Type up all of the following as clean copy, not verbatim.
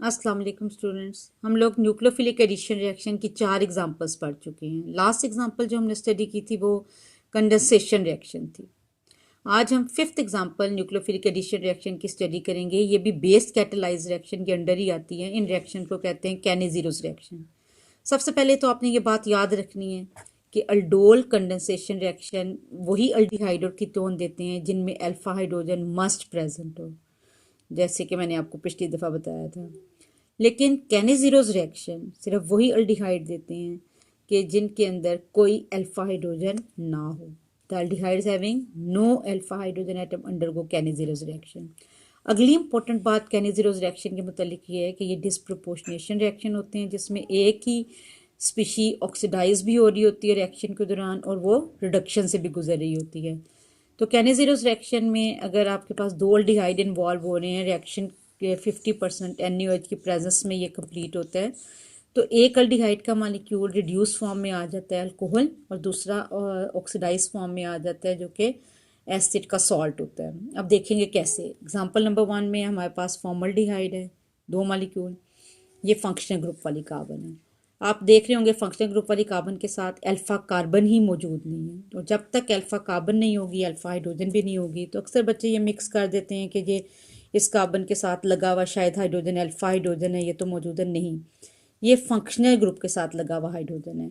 अस्सलाम वालेकुम स्टूडेंट्स। हम लोग न्यूक्लियोफिलिक एडिशन रिएक्शन की 4 एग्जांपल्स पढ़ चुके हैं। लास्ट एग्जांपल जो हमने स्टडी की थी वो कंडेंसेशन रिएक्शन थी। आज हम 5th example nucleophilic addition reaction की स्टडी करेंगे। ये भी बेस कैटेलाइज रिएक्शन के अंडर ही आती है। इन रिएक्शन को कहते हैं कैनेजीरोस रिएक्शन। सबसे पहले तो आपने ये बात याद रखनी है कि अल्डोल कंडेंसेशन रिएक्शन वही अल्डिहाइड और कीटोन देते हैं जिनमें अल्फा हाइड्रोजन मस्ट प्रेजेंट हो, जैसे कि मैंने आपको पिछली दफ़ा बताया था। लेकिन कैनेजीरोस रिएक्शन सिर्फ वही अल्डिहाइड देते हैं कि जिनके अंदर कोई अल्फा हाइड्रोजन ना हो। The aldehydes having no alpha hydrogen atom undergo Cannizzaro reaction. अगली इंपॉर्टेंट बात कैनेजीरोस रिएक्शन के मुतालिक ये है कि ये डिस्प्रोपोर्शनेशन रिएक्शन होते हैं जिसमें एक ही स्पीशी ऑक्सीडाइज भी हो रही होती है रिएक्शन के दौरान और वो रिडक्शन से भी गुजर रही होती है। तो कैनेजीरोस रिएक्शन में अगर आपके पास दो अल्डिहाइड इन्वॉल्व हो रहे हैं, रिएक्शन के 50% NaOH की प्रेजेंस में ये कंप्लीट होता है, तो एक अल्डिहाइड का मॉलिक्यूल रिड्यूस फॉर्म में आ जाता है अल्कोहल और दूसरा ऑक्सीडाइज फॉर्म में आ जाता है जो कि एसिड का सॉल्ट होता है। अब देखेंगे कैसे। एग्जांपल नंबर 1 में हमारे पास फॉर्मल्डिहाइड है, 2 मॉलिक्यूल। ये फंक्शनल ग्रुप वाली कार्बन है। आप देख रहे होंगे फंक्शनल ग्रुप वाली कार्बन के साथ अल्फा कार्बन ही मौजूद नहीं है। तो जब तक अल्फा कार्बन नहीं होगी अल्फा हाइड्रोजन भी नहीं होगी। तो अक्सर बच्चे ये मिक्स कर देते हैं कि ये इस कार्बन के साथ लगा हुआ शायद हाइड्रोजन अल्फा हाइड्रोजन है, ये तो मौजूद नहीं। ये फंक्शनल ग्रुप के साथ लगा हुआ हाइड्रोजन है।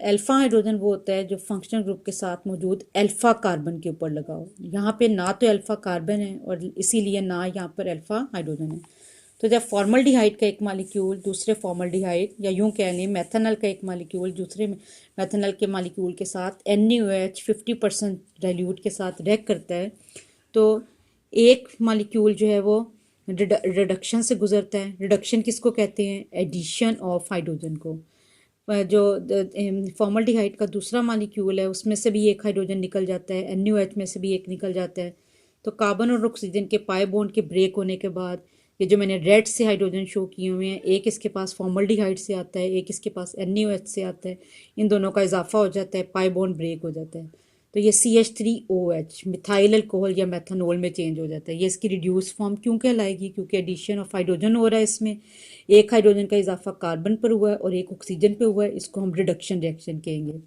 अल्फा हाइड्रोजन वो होता है जो फंक्शनल ग्रुप के साथ मौजूद अल्फा कार्बन के ऊपर लगा हो। यहाँ पे ना तो अल्फा कार्बन है और इसीलिए ना यहाँ पर अल्फा हाइड्रोजन है। तो जब फॉर्मल्डिहाइड का एक मॉलिक्यूल दूसरे फॉर्मल्डिहाइड या यूं कह लें मेथनल का एक मॉलिक्यूल दूसरे मेथनल के मॉलिक्यूल के साथ NaOH 50% डाइल्यूट के साथ रिएक्ट करता है, तो एक मॉलिक्यूल जो है वो रिडक्शन से गुजरता है। रिडक्शन किसको कहते हैं? एडिशन ऑफ हाइड्रोजन को। जो फॉर्मल्डिहाइड का दूसरा मॉलिक्यूल है उसमें से भी एक हाइड्रोजन निकल जाता है, NaOH में से भी एक निकल जाता है। तो कार्बन और ऑक्सीजन के पाई बॉन्ड के ब्रेक होने के बाद ये जो मैंने रेड से हाइड्रोजन शो किए हुए हैं, एक इसके पास फॉर्मल्डिहाइड से आता है, एक इसके पास NaOH से आता है। इन दोनों का इजाफा हो जाता है, पाई बॉन्ड ब्रेक हो जाता है। तो ये CH3OH मिथाइल अल्कोहल या मेथनॉल में चेंज हो जाता है। ये इसकी रिड्यूस फॉर्म क्यों कहलाएगी? क्योंकि एडिशन ऑफ हाइड्रोजन हो रहा है इसमें। एक हाइड्रोजन का इजाफा कार्बन पर हुआ है और एक ऑक्सीजन पे हुआ है। इसको हम रिडक्शन रिएक्शन कहेंगे।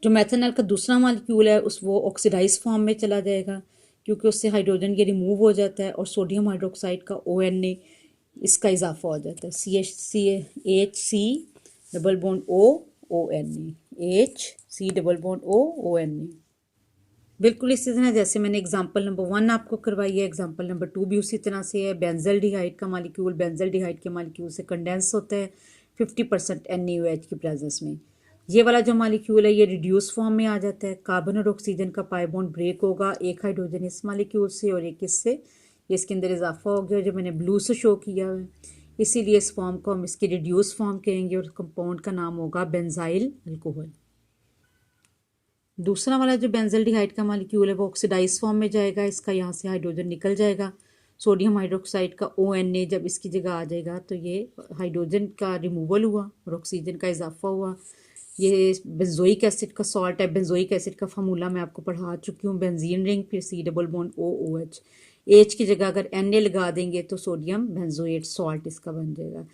जो मेथनॉल का दूसरा मॉलिक्यूल है उस वो ऑक्सीडाइज फॉर्म में चला जाएगा क्योंकि उससे हाइड्रोजन ये रिमूव हो जाता है और सोडियम हाइड्रोक्साइड का ONA इसका इजाफा हो जाता है। HC double bond ONA HC double bond ONA। बिल्कुल इसी तरह जैसे मैंने एग्जांपल नंबर 1 आपको करवाई है, एग्जांपल नंबर 2 भी उसी तरह से है। बेंजल्डिहाइड का मॉलिक्यूल बेंजल्डिहाइड के मॉलिक्यूल से कंडेंस होता है 50% NaOH की प्रेजेंस में। ये वाला जो मॉलिक्यूल है ये रिड्यूस फॉर्म में आ जाता है। कार्बन और ऑक्सीजन का पाई बॉन्ड ब्रेक होगा, एक हाइड्रोजन इस मॉलिक्यूल से और एक इससे। ये इसके अंदर इजाफा हो गया जो मैंने ब्लू से शो किया है। इसीलिए इस फॉर्म को हम इसकी रिड्यूस फॉर्म कहेंगे और कंपाउंड का नाम होगा बेंजाइल अल्कोहल। दूसरा वाला जो बेंजल्डिहाइड का मॉलिक्यूल है वो ऑक्सीडाइज फॉर्म में जाएगा। इसका यहाँ से हाइड्रोजन निकल जाएगा। सोडियम हाइड्रोक्साइड का ONA जब इसकी जगह आ जाएगा तो ये हाइड्रोजन का रिमूवल हुआ और ऑक्सीजन का इजाफा हुआ। ये बेंजोइक एसिड का सॉल्ट है। बेंजोइक एसिड का फार्मूला मैं आपको पढ़ा चुकी हूँ, बेंजीन रिंग फिर C double bond OOH। H की जगह अगर Na लगा देंगे तो सोडियम बेंजोएट सॉल्ट इसका बन जाएगा।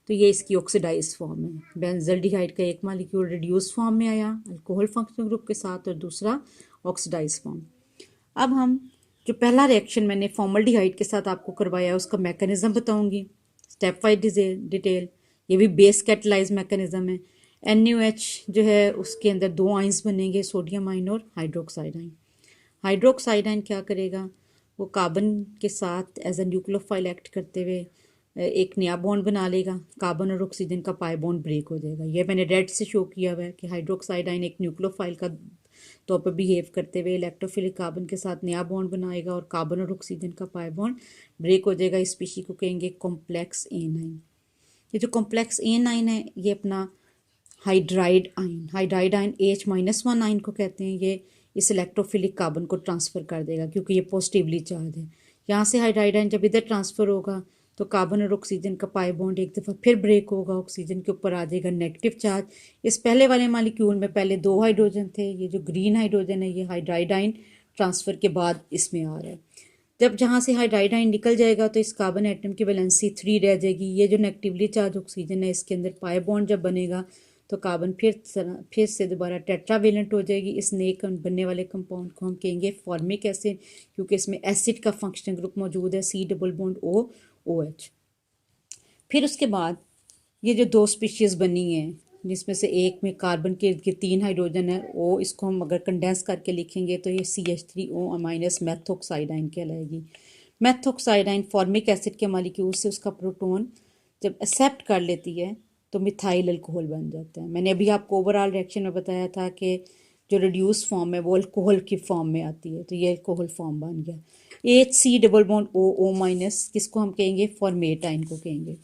तो ये इसकी ऑक्सीडाइज फॉर्म है। बेंजल्डिहाइड का एक मॉलिक्यूल रिड्यूस फॉर्म में आया अल्कोहल फंक्शनल ग्रुप के साथ और दूसरा ऑक्सीडाइज फॉर्म। अब हम जो पहला रिएक्शन मैंने फॉर्मल्डिहाइड के साथ आपको करवाया उसका मैकेनिज्म बताऊंगी स्टेप वाइज डिटेल। ये भी बेस कैटलाइज मैकेनिज्म है। NaOH जो है उसके अंदर 2 आइंस बनेंगे, सोडियम आइन और हाइड्रोक्साइड आइन। हाइड्रोक्साइड आइन क्या करेगा? वो कार्बन के साथ एज ए न्यूक्लियोफाइल एक्ट करते हुए एक नया बॉन्ड बना लेगा। कार्बन और ऑक्सीजन का पाई बॉन्ड ब्रेक हो जाएगा। ये मैंने रेड से शो किया हुआ है कि हाइड्रोक्साइड आइन एक न्यूक्लियोफाइल का तौर पर बिहेव करते हुए इलेक्ट्रोफिलिक कार्बन के साथ नया बॉन्ड बनाएगा और कार्बन और ऑक्सीजन का पाई बॉन्ड ब्रेक हो जाएगा। इस स्पीशी को कहेंगे कॉम्प्लेक्स A9। ये जो कॉम्प्लेक्स A9 है ये अपना हाइड्राइड आइन H-1 आइन को कहते हैं। ये इस इलेक्ट्रोफिलिक कार्बन को ट्रांसफ़र कर देगा क्योंकि ये पॉजिटिवली चार्ज है। यहाँ से हाइड्राइड आइन जब इधर ट्रांसफ़र होगा तो कार्बन और ऑक्सीजन का पाई बॉन्ड एक दफ़ा फिर ब्रेक होगा, ऑक्सीजन के ऊपर आ जाएगा नेगेटिव चार्ज। इस पहले वाले मॉलिक्यूल में पहले 2 हाइड्रोजन थे, ये जो ग्रीन हाइड्रोजन है ये हाइड्राइड आइन ट्रांसफ़र के बाद इसमें आ रहा है। जब जहाँ से हाइड्राइड आयन निकल जाएगा तो इस कार्बन एटम की वैलेंसी 3 रह जाएगी। ये जो नेगेटिवली चार्ज ऑक्सीजन है इसके अंदर पाई बॉन्ड जब बनेगा तो कार्बन फिर से दोबारा टेट्रावेलेंट हो जाएगी। इस नए बनने वाले कंपाउंड को हम कहेंगे फॉर्मिक एसिड, क्योंकि इसमें एसिड का फंक्शनल ग्रुप मौजूद है, C डबल बॉन्ड OH। फिर उसके बाद ये जो 2 स्पीशीज़ बनी हैं जिसमें से एक में कार्बन के 3 हाइड्रोजन है, ओ इसको हम अगर कंडेंस करके लिखेंगे तो ये CH3O माइनस मेथोक्साइडाइन कहलाएगी। मेथोक्साइडाइन फॉर्मिक एसिड के मॉलिक्यूल से उसका प्रोटॉन जब एक्सेप्ट कर लेती है तो मिथाइल अल्कोहल बन जाता है। मैंने अभी आपको ओवरऑल रिएक्शन में बताया था कि जो रिड्यूस फॉर्म है वो अल्कोहल की फॉर्म में आती है, तो ये अल्कोहल फॉर्म बन गया। HC double bond O minus किसको हम कहेंगे, फॉर्मेट आइन को कहेंगे।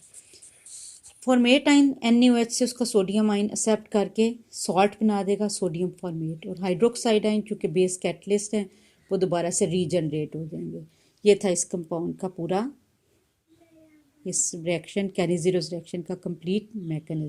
फॉर्मेट आइन NaOH से उसका सोडियम आइन एक्सेप्ट करके सॉल्ट बना देगा, सोडियम फॉर्मेट। और हाइड्रोक्साइड आइन चूँकि बेस कैटलिस्ट है वो दोबारा से रीजनरेट हो जाएंगे। ये था इस कंपाउंड का पूरा, इस रिएक्शन कैनिज़ेरोस रिएक्शन का कंप्लीट मैकेनिज्म।